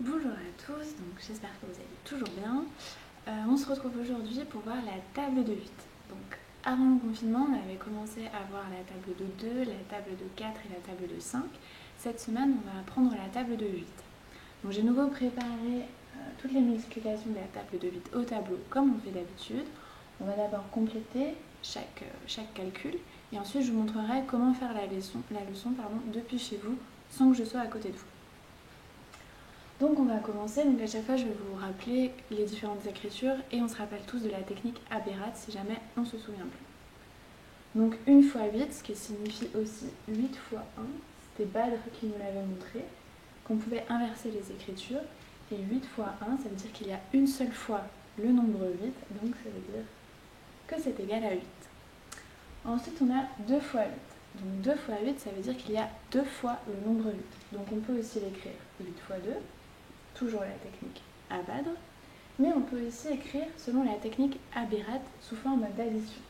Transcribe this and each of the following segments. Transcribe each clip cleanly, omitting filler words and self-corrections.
Bonjour à tous, donc j'espère que vous allez toujours bien. On se retrouve aujourd'hui pour voir la table de 8. Donc avant le confinement, on avait commencé à voir la table de 2, la table de 4 et la table de 5. Cette semaine, on va apprendre la table de 8. Donc j'ai nouveau préparé toutes les multiplications de la table de 8 au tableau comme on fait d'habitude. On va d'abord compléter chaque calcul et ensuite je vous montrerai comment faire la leçon depuis chez vous sans que je sois à côté de vous. Donc on va commencer, donc à chaque fois je vais vous rappeler les différentes écritures et on se rappelle tous de la technique Aberrat si jamais on ne se souvient plus. Donc 1 fois 8, ce qui signifie aussi 8 fois 1, c'était Badr qui nous l'avait montré, qu'on pouvait inverser les écritures, et 8 fois 1, ça veut dire qu'il y a une seule fois le nombre 8, donc ça veut dire que c'est égal à 8. Ensuite on a 2 fois 8. Donc 2 fois 8, ça veut dire qu'il y a 2 fois le nombre 8. Donc on peut aussi l'écrire 8 fois 2, toujours la technique Abadr, mais on peut aussi écrire selon la technique Aberrat sous forme d'addition.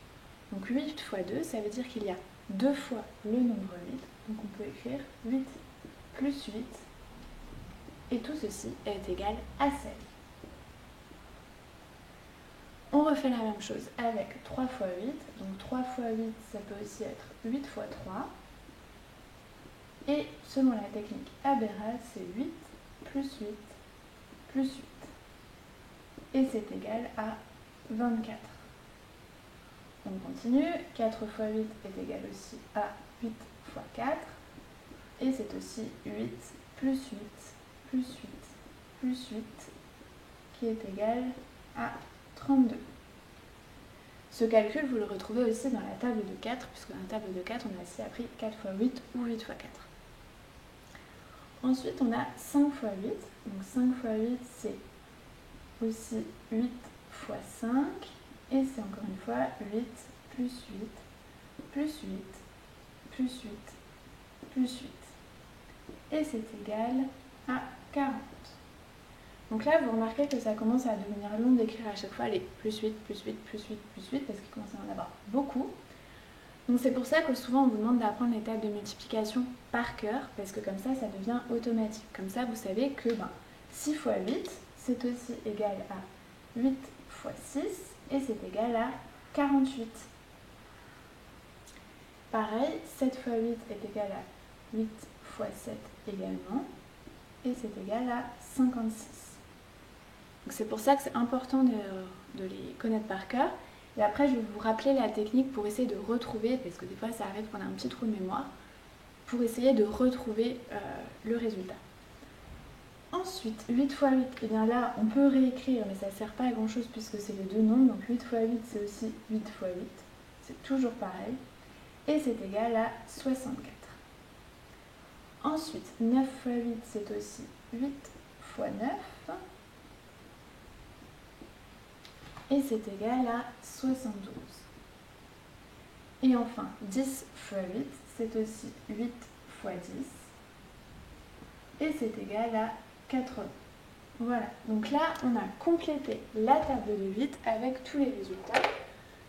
Donc 8 fois 2, ça veut dire qu'il y a 2 fois le nombre 8, donc on peut écrire 8 plus 8, et tout ceci est égal à 16. On refait la même chose avec 3 fois 8, donc 3 fois 8, ça peut aussi être 8 fois 3, et selon la technique Aberrat, c'est 8 plus 8 plus 8. Et c'est égal à 24. On continue, 4 fois 8 est égal aussi à 8 fois 4. Et c'est aussi 8 plus 8 plus 8 plus 8 qui est égal à 32. Ce calcul, vous le retrouvez aussi dans la table de 4, puisque dans la table de 4, on a aussi appris 4 fois 8 ou 8 fois 4. Ensuite, on a 5 fois 8. Donc 5 fois 8, c'est aussi 8 fois 5. Et c'est encore une fois 8 plus 8 plus 8 plus 8 plus 8. Et c'est égal à 40. Donc là, vous remarquez que ça commence à devenir long d'écrire à chaque fois les plus 8, plus 8, plus 8, plus 8, parce qu'il commence à en avoir beaucoup. Donc c'est pour ça que souvent on vous demande d'apprendre les tables de multiplication par cœur, parce que comme ça devient automatique. Comme ça, vous savez que 6 fois 8, c'est aussi égal à 8 fois 6, et c'est égal à 48. Pareil, 7 fois 8 est égal à 8 fois 7 également, et c'est égal à 56. Donc c'est pour ça que c'est important de les connaître par cœur. Et après, je vais vous rappeler la technique pour essayer de retrouver, parce que des fois ça arrive qu'on a un petit trou de mémoire, pour essayer de retrouver le résultat. Ensuite, 8 fois 8, et bien là, on peut réécrire, mais ça ne sert pas à grand chose puisque c'est les deux nombres. Donc 8 fois 8, c'est aussi 8 fois 8. C'est toujours pareil. Et c'est égal à 64. Ensuite, 9 fois 8, c'est aussi 8 fois 9. Et c'est égal à 72. Et enfin, 10 fois 8, c'est aussi 8 fois 10. Et c'est égal à 80. Voilà, donc là, on a complété la table de 8 avec tous les résultats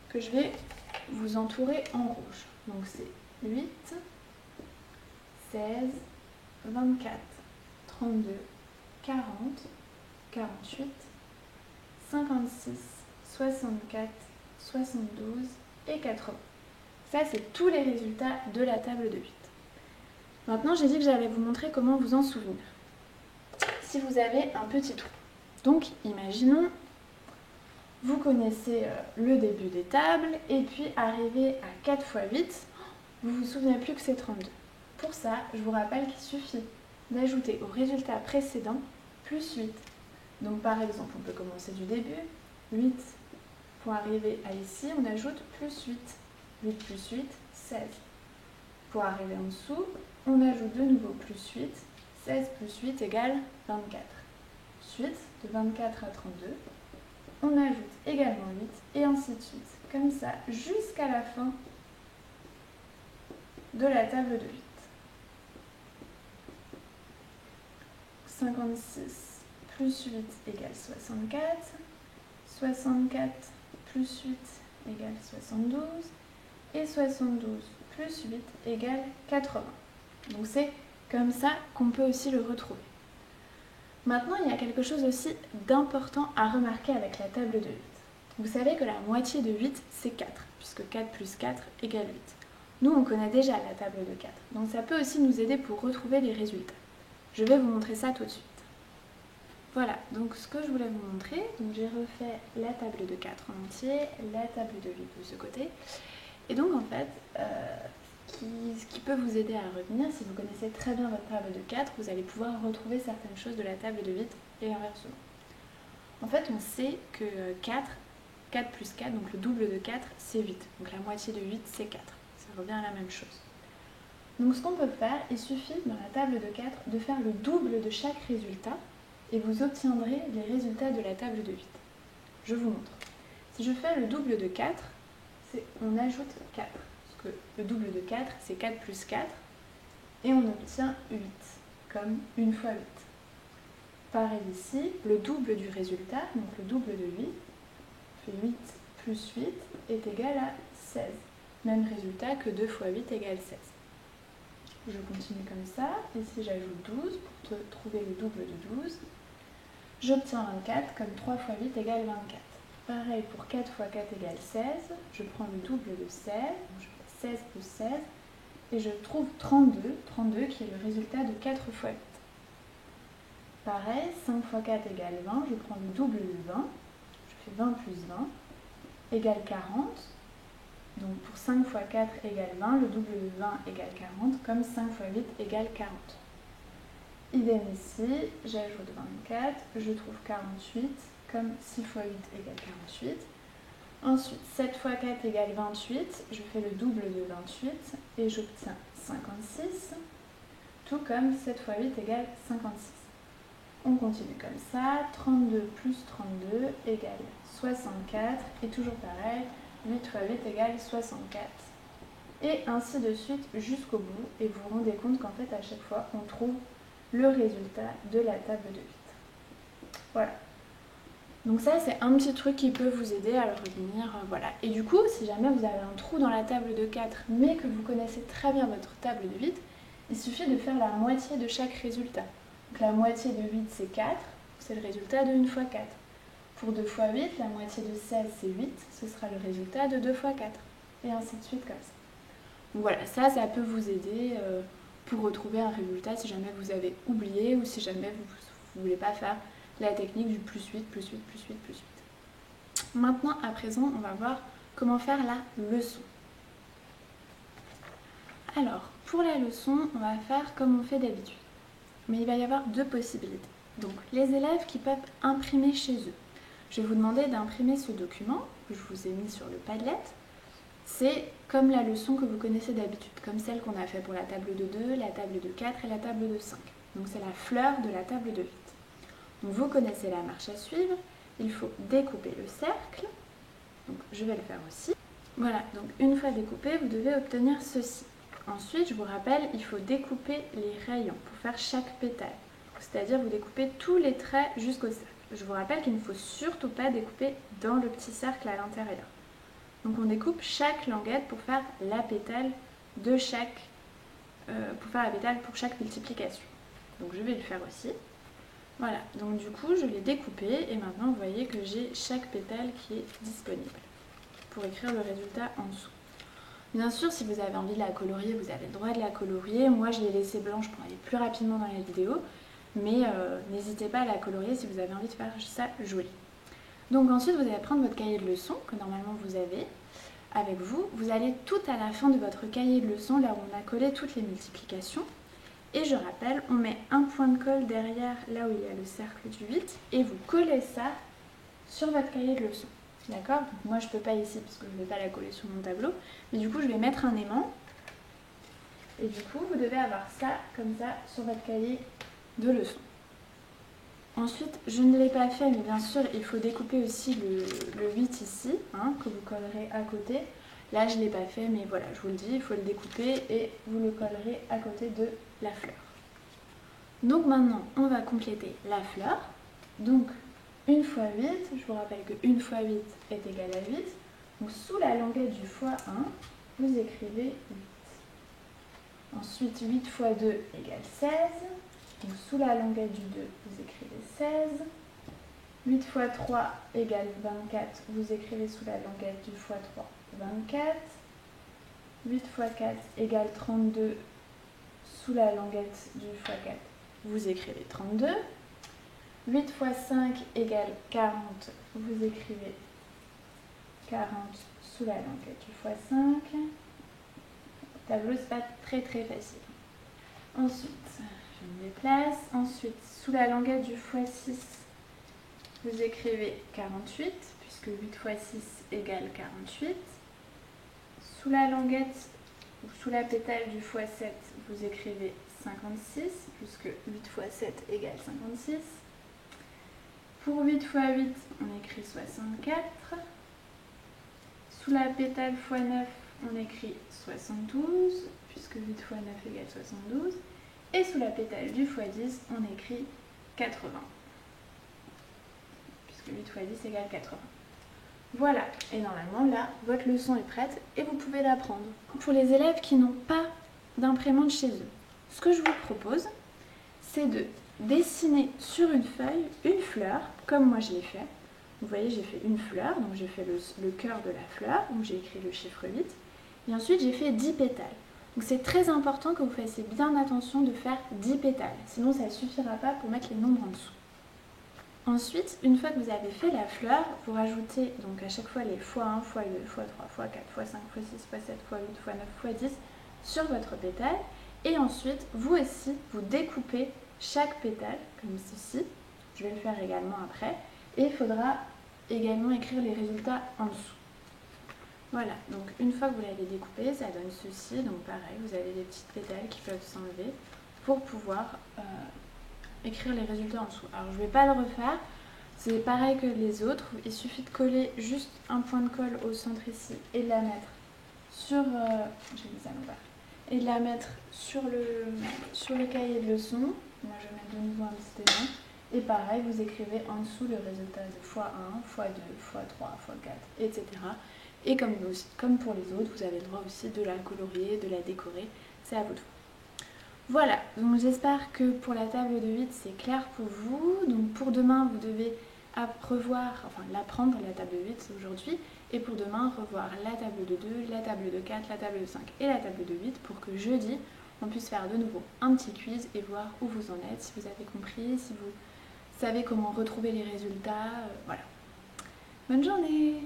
que je vais vous entourer en rouge. Donc c'est 8, 16, 24, 32, 40, 48, 56, 64, 72 et 80. Ça, c'est tous les résultats de la table de 8. Maintenant, j'ai dit que j'allais vous montrer comment vous en souvenir. Si vous avez un petit trou. Donc, imaginons, vous connaissez le début des tables, et puis arrivé à 4 fois 8, vous ne vous souvenez plus que c'est 32. Pour ça, je vous rappelle qu'il suffit d'ajouter au résultat précédent plus 8. Donc par exemple, on peut commencer du début, 8, pour arriver à ici, on ajoute plus 8. 8 plus 8, 16. Pour arriver en dessous, on ajoute de nouveau plus 8. 16 plus 8 égale 24. Ensuite, de 24 à 32, on ajoute également 8 et ainsi de suite. Comme ça, jusqu'à la fin de la table de 8. 56 plus 8 égale 64. 64 plus 8 égale 72. Et 72 plus 8 égale 80. Donc c'est comme ça qu'on peut aussi le retrouver. Maintenant, il y a quelque chose aussi d'important à remarquer avec la table de 8. Vous savez que la moitié de 8, c'est 4, puisque 4 plus 4 égale 8. Nous, on connaît déjà la table de 4, donc ça peut aussi nous aider pour retrouver les résultats. Je vais vous montrer ça tout de suite. Voilà, donc ce que je voulais vous montrer, donc j'ai refait la table de 4 en entier, la table de 8 de ce côté. Et donc en fait, ce qui peut vous aider à retenir, si vous connaissez très bien votre table de 4, vous allez pouvoir retrouver certaines choses de la table de 8 et inversement. En fait, on sait que 4 plus 4, donc le double de 4, c'est 8. Donc la moitié de 8, c'est 4. Ça revient à la même chose. Donc ce qu'on peut faire, il suffit dans la table de 4 de faire le double de chaque résultat et vous obtiendrez les résultats de la table de 8. Je vous montre. Si je fais le double de 4, on ajoute 4. Parce que le double de 4, c'est 4 plus 4. Et on obtient 8, comme 1 fois 8. Pareil ici, le double du résultat, donc le double de 8, fait 8 plus 8 est égal à 16. Même résultat que 2 fois 8 égale 16. Je continue comme ça. Ici, j'ajoute 12 pour trouver le double de 12. J'obtiens 24, comme 3 fois 8 égale 24. Pareil pour 4 fois 4 égale 16. Je prends le double de 16, donc je fais 16 plus 16. Et je trouve 32, 32 qui est le résultat de 4 fois 8. Pareil, 5 fois 4 égale 20, je prends le double de 20. Je fais 20 plus 20 égale 40. Donc pour 5 fois 4 égale 20, le double de 20 égale 40, comme 5 fois 8 égale 40. Idem ici, j'ajoute 24, je trouve 48, comme 6 fois 8 égale 48. Ensuite, 7 fois 4 égale 28, je fais le double de 28 et j'obtiens 56, tout comme 7 fois 8 égale 56. On continue comme ça, 32 plus 32 égale 64, et toujours pareil, 8 fois 8 égale 64. Et ainsi de suite jusqu'au bout, et vous vous rendez compte qu'en fait à chaque fois on trouve le résultat de la table de 8. Voilà. Donc ça c'est un petit truc qui peut vous aider à le retenir, voilà. Et du coup, si jamais vous avez un trou dans la table de 4, mais que vous connaissez très bien votre table de 8, il suffit de faire la moitié de chaque résultat. Donc la moitié de 8 c'est 4, c'est le résultat de 1 fois 4. Pour 2 fois 8, la moitié de 16 c'est 8, ce sera le résultat de 2 fois 4. Et ainsi de suite comme ça. Donc voilà, ça peut vous aider pour retrouver un résultat si jamais vous avez oublié ou si jamais vous ne voulez pas faire la technique du plus 8, plus 8, plus 8, plus 8. Maintenant, à présent, on va voir comment faire la leçon. Alors, pour la leçon, on va faire comme on fait d'habitude. Mais il va y avoir deux possibilités. Donc, les élèves qui peuvent imprimer chez eux. Je vais vous demander d'imprimer ce document que je vous ai mis sur le Padlet. C'est comme la leçon que vous connaissez d'habitude, comme celle qu'on a fait pour la table de 2, la table de 4 et la table de 5. Donc c'est la fleur de la table de 8. Donc vous connaissez la marche à suivre, il faut découper le cercle, donc je vais le faire aussi. Voilà, donc une fois découpé, vous devez obtenir ceci. Ensuite, je vous rappelle, il faut découper les rayons pour faire chaque pétale. C'est-à-dire vous découpez tous les traits jusqu'au cercle. Je vous rappelle qu'il ne faut surtout pas découper dans le petit cercle à l'intérieur. Donc on découpe chaque languette pour faire la pétale de chaque, pour chaque multiplication. Donc je vais le faire aussi. Voilà, donc du coup je l'ai découpé et maintenant vous voyez que j'ai chaque pétale qui est disponible pour écrire le résultat en dessous. Bien sûr, si vous avez envie de la colorier, vous avez le droit de la colorier. Moi je l'ai laissée blanche pour aller plus rapidement dans la vidéo, mais n'hésitez pas à la colorier si vous avez envie de faire ça joli. Donc ensuite, vous allez prendre votre cahier de leçons que normalement vous avez avec vous. Vous allez tout à la fin de votre cahier de leçons, là où on a collé toutes les multiplications. Et je rappelle, on met un point de colle derrière là où il y a le cercle du 8 et vous collez ça sur votre cahier de leçons. D'accord? Moi je ne peux pas ici parce que je ne vais pas la coller sur mon tableau, mais du coup je vais mettre un aimant. Et du coup, vous devez avoir ça comme ça sur votre cahier de leçons. Ensuite, je ne l'ai pas fait, mais bien sûr, il faut découper aussi le 8 ici, que vous collerez à côté. Là, je ne l'ai pas fait, mais voilà, je vous le dis, il faut le découper et vous le collerez à côté de la fleur. Donc maintenant, on va compléter la fleur. Donc, 1 fois 8, je vous rappelle que 1 fois 8 est égal à 8. Donc, sous la languette du fois 1, vous écrivez 8. Ensuite, 8 fois 2 égale 16. Donc sous la longuette du 2, vous écrivez 16. 8 fois 3 égale 24. Vous écrivez sous la longuette du fois 3, 24. 8 fois 4 égale 32. Sous la longuette du fois 4, vous écrivez 32. 8 fois 5 égale 40. Vous écrivez 40 sous la longuette du fois 5. Tableau, c'est pas très facile. Ensuite, je me déplace. Ensuite, sous la longuette du fois 6, vous écrivez 48, puisque 8 fois 6 égale 48. Sous la longuette ou sous la pétale du fois 7, vous écrivez 56, puisque 8 fois 7 égale 56. Pour 8 fois 8, on écrit 64. Sous la pétale fois 9, on écrit 72, puisque 8 fois 9 égale 72. Et sous la pétale du fois 10, on écrit 80, puisque 8 fois 10 égale 80. Voilà, et normalement là, votre leçon est prête et vous pouvez l'apprendre. Pour les élèves qui n'ont pas d'imprimante chez eux, ce que je vous propose, c'est de dessiner sur une feuille une fleur, comme moi je l'ai fait. Vous voyez, j'ai fait une fleur, donc j'ai fait le cœur de la fleur, donc j'ai écrit le chiffre 8, et ensuite j'ai fait 10 pétales. Donc c'est très important que vous fassiez bien attention de faire 10 pétales, sinon ça ne suffira pas pour mettre les nombres en dessous. Ensuite, une fois que vous avez fait la fleur, vous rajoutez donc à chaque fois les x1, x2, x3, x4, x5, x6, x7, x8, x9, x10 sur votre pétale. Et ensuite, vous aussi, vous découpez chaque pétale, comme ceci. Je vais le faire également après. Et il faudra également écrire les résultats en dessous. Voilà, donc une fois que vous l'avez découpé, ça donne ceci. Donc pareil, vous avez des petites pétales qui peuvent s'enlever pour pouvoir écrire les résultats en dessous. Alors je ne vais pas le refaire, c'est pareil que les autres. Il suffit de coller juste un point de colle au centre ici et de la mettre sur... j'ai mis à l'envers. Et de la mettre sur le cahier de leçon. Moi je vais mettre de nouveau un petit élément. Et pareil, vous écrivez en dessous le résultat de x1, x2, x3, x4, etc. Et comme pour les autres, vous avez le droit aussi de la colorier, de la décorer. C'est à votre choix. Voilà, donc j'espère que pour la table de 8, c'est clair pour vous. Donc pour demain, vous devez l'apprendre, la table de 8 aujourd'hui. Et pour demain, revoir la table de 2, la table de 4, la table de 5 et la table de 8 pour que jeudi, on puisse faire de nouveau un petit quiz et voir où vous en êtes, si vous avez compris, si vous savez comment retrouver les résultats. Voilà. Bonne journée!